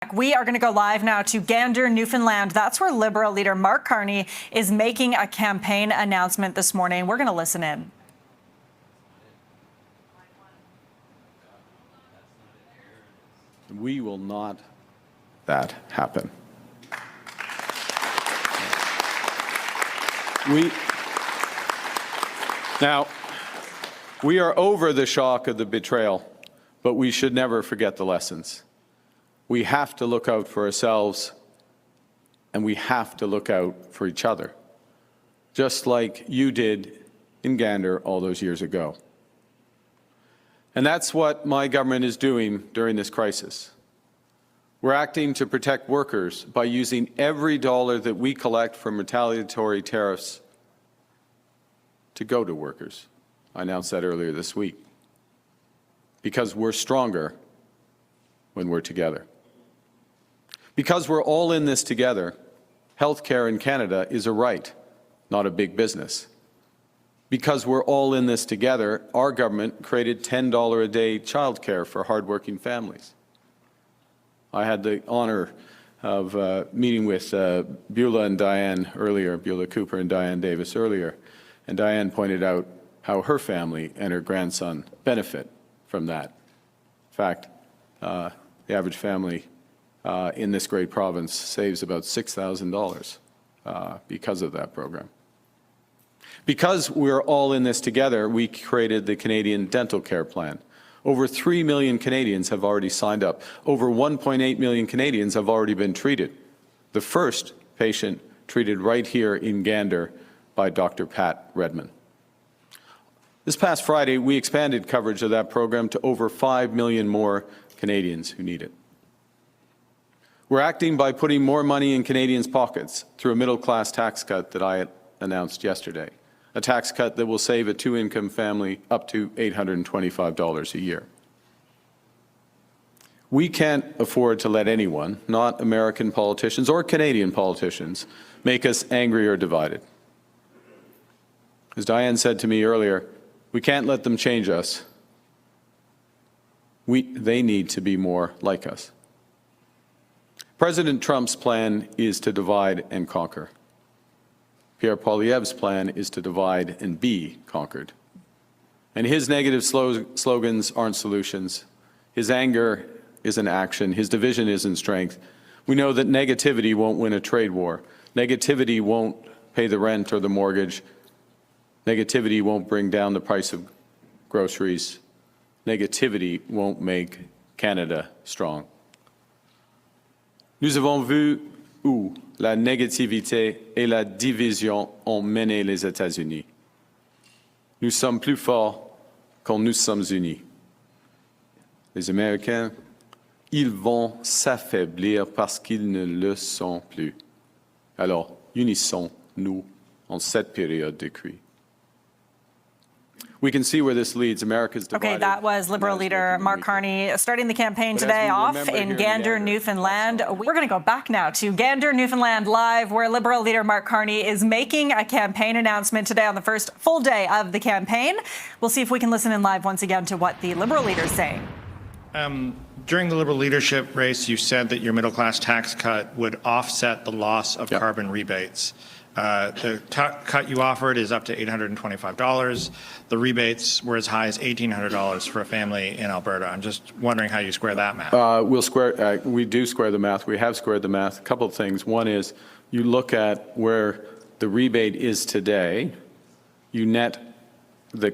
back. We are going to go live now to Gander, Newfoundland. That's where Liberal leader Mark Carney is making a campaign announcement this morning. We're going to listen in. We will not that happen. We are over the shock of the betrayal, but we should never forget the lessons. We have to look out for ourselves, and we have to look out for each other, just like you did in Gander all those years ago. And that's what my government is doing during this crisis. We're acting to protect workers by using every dollar that we collect from retaliatory tariffs to go to workers. I announced that earlier this week. Because we're stronger when we're together. Because we're all in this together, healthcare in Canada is a right, not a big business. Because we're all in this together, our government created $10 a day childcare for hardworking families. I had the honor of meeting with Beulah and Diane earlier, Beulah Cooper and Diane Davis earlier, and Diane pointed out how her family and her grandson benefit from that. In fact, the average family in this great province saves about $6,000 because of that program. Because we're all in this together, we created the Canadian Dental Care Plan. Over 3 million Canadians have already signed up. Over 1.8 million Canadians have already been treated. The first patient treated right here in Gander by Dr. Pat Redmond. This past Friday, we expanded coverage of that program to over 5 million more Canadians who need it. We're acting by putting more money in Canadians' pockets through a middle-class tax cut that I announced yesterday. A tax cut that will save a two-income family up to $825 a year. We can't afford to let anyone, not American politicians or Canadian politicians, make us angry or divided. As Diane said to me earlier, we can't let them change us. They need to be more like us. President Trump's plan is to divide and conquer. Pierre Poilievre's plan is to divide and be conquered. And his negative slogans aren't solutions. His anger isn't action. His division isn't strength. We know that negativity won't win a trade war. Negativity won't pay the rent or the mortgage. Negativity won't bring down the price of groceries. Negativity won't make Canada strong. Nous avons vu où la négativité et la division ont mené les États-Unis. Nous sommes plus forts quand nous sommes unis. Les Américains, ils vont s'affaiblir parce qu'ils ne le sont plus. Alors, unissons-nous en cette période de crise. We can see where this leads. America's divided. Okay, that was Liberal leader Mark Carney starting the campaign today off in Gander, Newfoundland. We're going to go back now to Gander, Newfoundland live, where Liberal leader Mark Carney is making a campaign announcement today on the first full day of the campaign. We'll see if we can listen in live once again to what the Liberal leader is saying. During the Liberal leadership race, you said that your middle-class tax cut would offset the loss of carbon rebates. The cut you offered is up to $825. The rebates were as high as $1,800 for a family in Alberta. I'm just wondering how you square that math. We do square the math. We have squared the math. A couple of things. One is you look at where the rebate is today. You net the.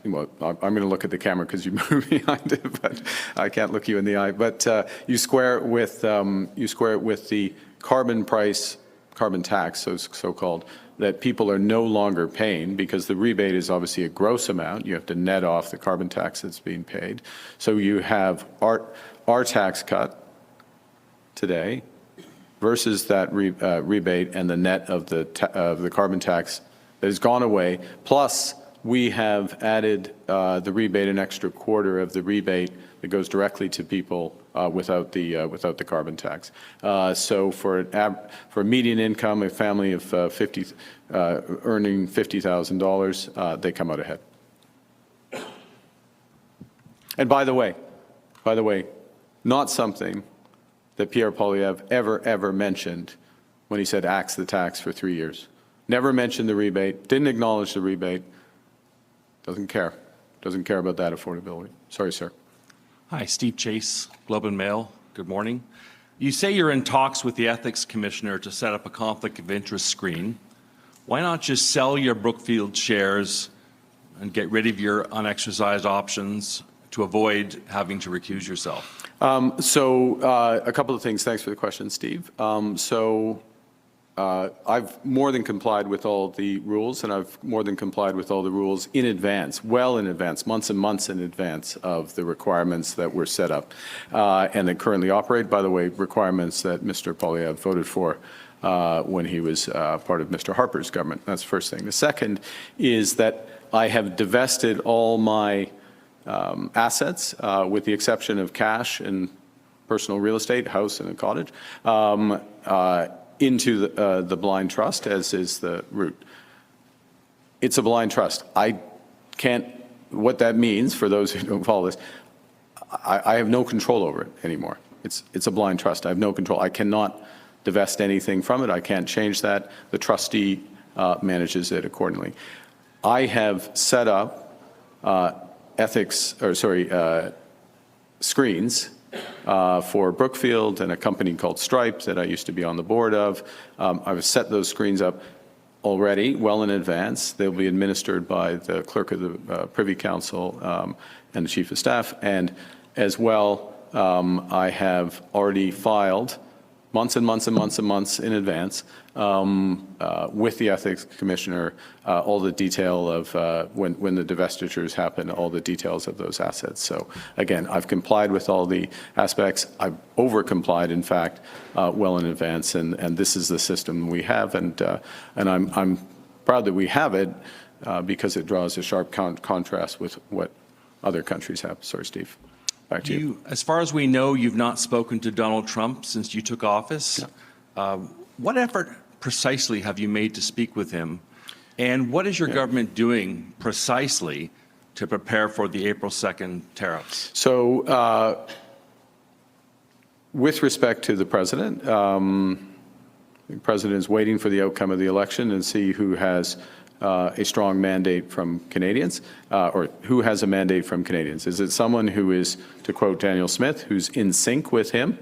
Well, I'm going to look at the camera because you moved behind it, but I can't look you in the eye. But you square it with the carbon price. Carbon tax, so-called, that people are no longer paying because the rebate is obviously a gross amount. You have to net off the carbon tax that's being paid. So you have our tax cut today versus that rebate and the net of the carbon tax that has gone away. Plus, we have added the rebate, an extra quarter of the rebate that goes directly to people without the carbon tax. So for a median income, a family of earning $50,000, they come out ahead. And by the way, not something that Pierre Poilievre ever mentioned when he said axe the tax for 3 years. Never mentioned the rebate, didn't acknowledge the rebate, doesn't care about that affordability. Sorry, sir. Hi, Steve Chase, Globe and Mail. Good morning. You say you're in talks with the Ethics Commissioner to set up a conflict of interest screen. Why not just sell your Brookfield shares and get rid of your unexercised options to avoid having to recuse yourself? A couple of things. Thanks for the question, Steve. I've more than complied with all the rules, and I've more than complied with all the rules in advance, well in advance, months and months in advance of the requirements that were set up and that currently operate. By the way, requirements that Mr. Poilievre voted for when he was part of Mr. Harper's government. That's the first thing. The second is that I have divested all my assets, with the exception of cash and personal real estate, house and a cottage, into the blind trust, as is the route. It's a blind trust. I can't, what that means for those who don't follow this, I have no control over it anymore. It's a blind trust. I have no control. I cannot divest anything from it. I can't change that. The trustee manages it accordingly. I have set up screens for Brookfield and a company called Stripe that I used to be on the board of. I've set those screens up already well in advance. They'll be administered by the clerk of the Privy Council and the Chief of Staff. And as well, I have already filed months and months and months and months in advance with the Ethics Commissioner, all the detail of when the divestitures happen, all the details of those assets. So again, I've complied with all the aspects. I've over-complied, in fact, well in advance, and this is the system we have, and I'm proud that we have it because it draws a sharp contrast with what other countries have. Sorry, Steve. Back to you. As far as we know, you've not spoken to Donald Trump since you took office. No. What effort precisely have you made to speak with him? And what is your government doing precisely to prepare for the April 2nd tariffs? So with respect to the president is waiting for the outcome of the election and see who has a strong mandate from Canadians, or who has a mandate from Canadians. Is it someone who is, to quote Daniel Smith, who's in sync with him?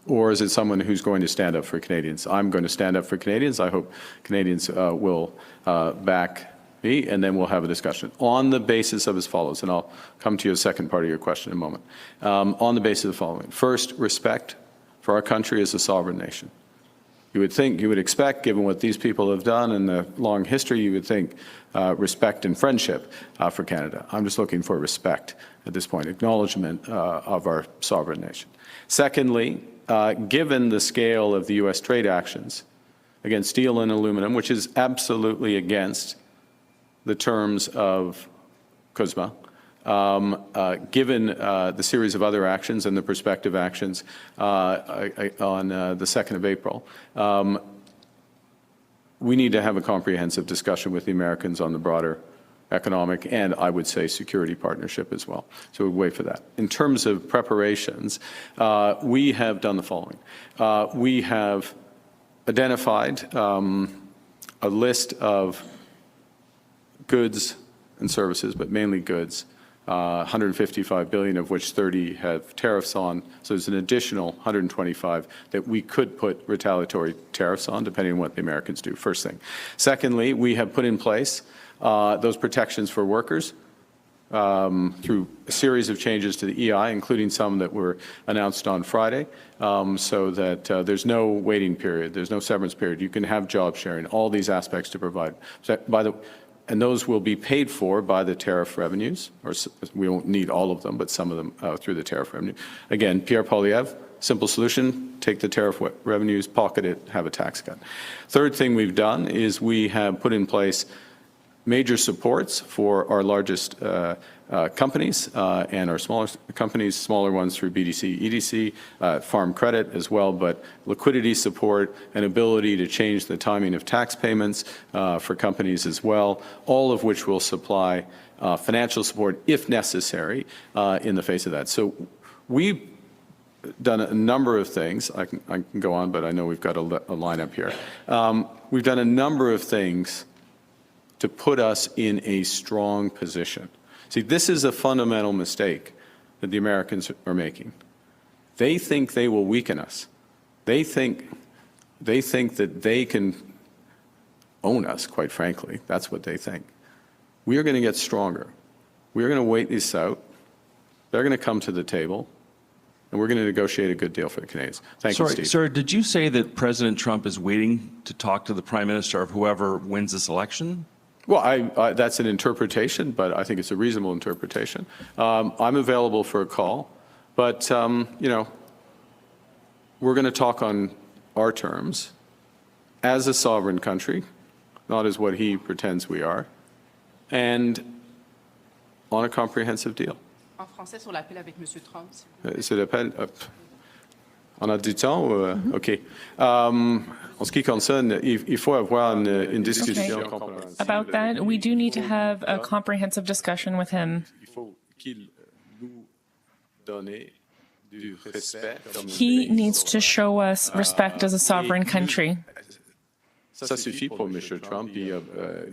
Or is it someone who's going to stand up for Canadians? I'm going to stand up for Canadians. I hope Canadians will back me, and then we'll have a discussion on the basis of as follows, and I'll come to your second part of your question in a moment. On the basis of the following. First, respect for our country as a sovereign nation. You would expect, given what these people have done and the long history, you would think respect and friendship for Canada. I'm just looking for respect at this point, acknowledgement of our sovereign nation. Secondly, given the scale of the U.S. trade actions against steel and aluminum, which is absolutely against the terms of CUSMA, given the series of other actions and the prospective actions on the 2nd of April, we need to have a comprehensive discussion with the Americans on the broader economic and, I would say, security partnership as well. So we'll wait for that. In terms of preparations, we have done the following. We have identified a list of goods and services, but mainly goods, 155 billion of which 30 have tariffs on. So there's an additional 125 that we could put retaliatory tariffs on, depending on what the Americans do, first thing. Secondly, we have put in place those protections for workers through a series of changes to the EI, including some that were announced on Friday, so that there's no waiting period, there's no severance period. You can have job sharing, all these aspects to provide. And those will be paid for by the tariff revenues, or we won't need all of them, but some of them through the tariff revenue. Again, Pierre Poilievre, simple solution, take the tariff revenues, pocket it, have a tax cut. Third thing we've done is we have put in place major supports for our largest companies and our smaller companies, smaller ones through BDC, EDC, farm credit as well, but liquidity support and ability to change the timing of tax payments for companies as well, all of which will supply financial support if necessary in the face of that. So we done a number of things. I can go on, but I know we've got a lineup here. We've done a number of things to put us in a strong position. See, this is a fundamental mistake that the Americans are making. They think they will weaken us. They think that they can own us, quite frankly. That's what they think. We are going to get stronger. We are going to wait this out. They're going to come to the table, and we're going to negotiate a good deal for the Canadians. Thank you, Steve. Sir, did you say that President Trump is waiting to talk to the Prime Minister of whoever wins this election? Well, that's an interpretation, but I think it's a reasonable interpretation. I'm available for a call, but, you know, we're going to talk on our terms as a sovereign country, not as what he pretends we are, and on a comprehensive deal. En français, sur l'appel avec M. Trump. C'est l'appel. On a du temps? OK. En ce qui concerne, il faut avoir une discussion. Okay. About that, we do need to have a comprehensive discussion with him. Il faut qu'il nous donne du respect. He needs to show us respect as a sovereign country. Ça suffit pour M. Trump. Il y a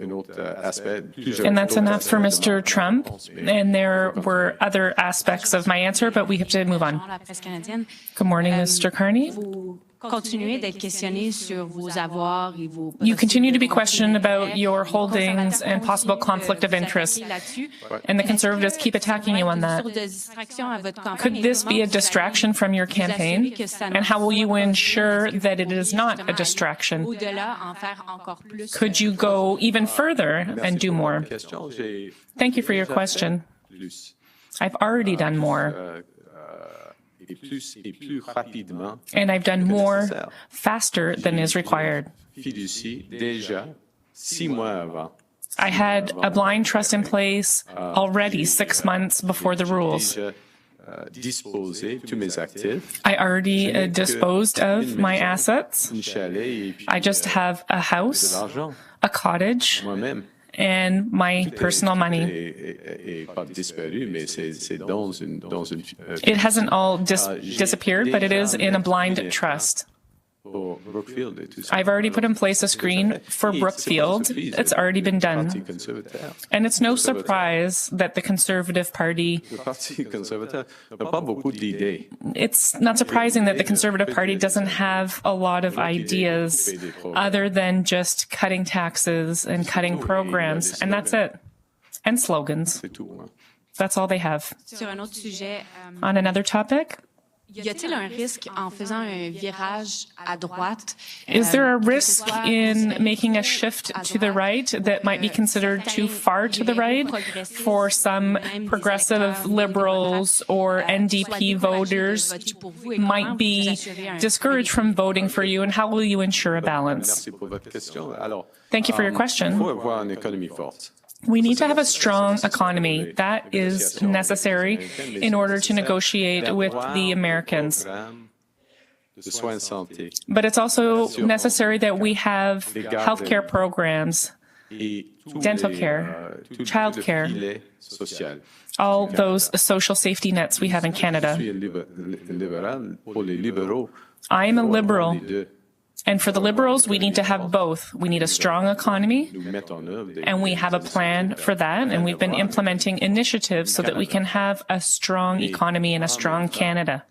un autre aspect. And that's enough for Mr. Trump. And there were other aspects of my answer, but we have to move on. La presse canadienne, Good morning, Mr. Carney. vous continuez d'être questionné sur vos avoirs et vos... You continue to be questioned about your holdings and possible conflict of interest, and the Conservatives keep attacking you on that. Could this be a distraction from your campaign? And how will you ensure that it is not a distraction? Could you go even further and do more? Thank you for your question. I've already done more. And I've done more faster than is required. I had a blind trust in place already 6 months before the rules. I already disposed of my assets. I just have a house, a cottage, and my personal money. It hasn't all disappeared, but it is in a blind trust. I've already put in place a screen for Brookfield. It's already been done. And it's no surprise that the Conservative Party, it's not surprising that the Conservative Party doesn't have a lot of ideas other than just cutting taxes and cutting programs. And that's it. And slogans. That's all they have. On another topic? Is there a risk in making a shift to the right that might be considered too far to the right for some progressive liberals or NDP voters might be discouraged from voting for you, and how will you ensure a balance? Thank you for your question. We need to have a strong economy. That is necessary in order to negotiate with the Americans. But it's also necessary that we have healthcare programs, dental care, child care, all those social safety nets we have in Canada. I am a liberal. And for the Liberals, we need to have both. We need a strong economy, and we have a plan for that, and we've been implementing initiatives so that we can have a strong economy and a strong Canada.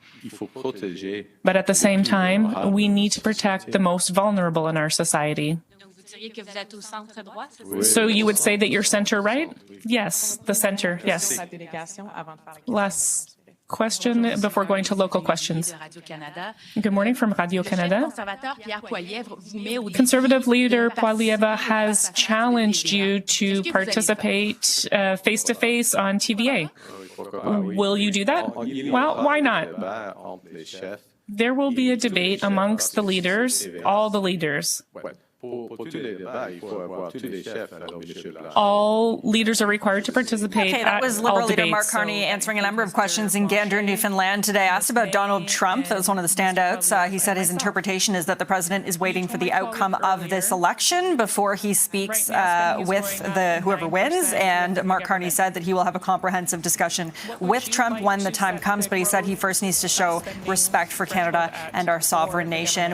But at the same time, we need to protect the most vulnerable in our society. So you would say that you're center-right? Yes, the center, yes. Last question before going to local questions. Good morning from Radio-Canada. Conservative leader Poilievre has challenged you to participate face-to-face on TVA. Will you do that? Well, why not? There will be a debate amongst the leaders, all the leaders. Pour tous les débats, il faut avoir tous les chefs à l'embauche. All leaders are required to participate Okay, that at was all Liberal Leader debates. Mark Carney answering a number of questions in Gander, Newfoundland today. Asked about Donald Trump. That was one of the standouts. He said his interpretation is that the president is waiting for the outcome of this election before he speaks with whoever wins. And Mark Carney said that he will have a comprehensive discussion with Trump when the time comes. But he said he first needs to show respect for Canada and our sovereign nation.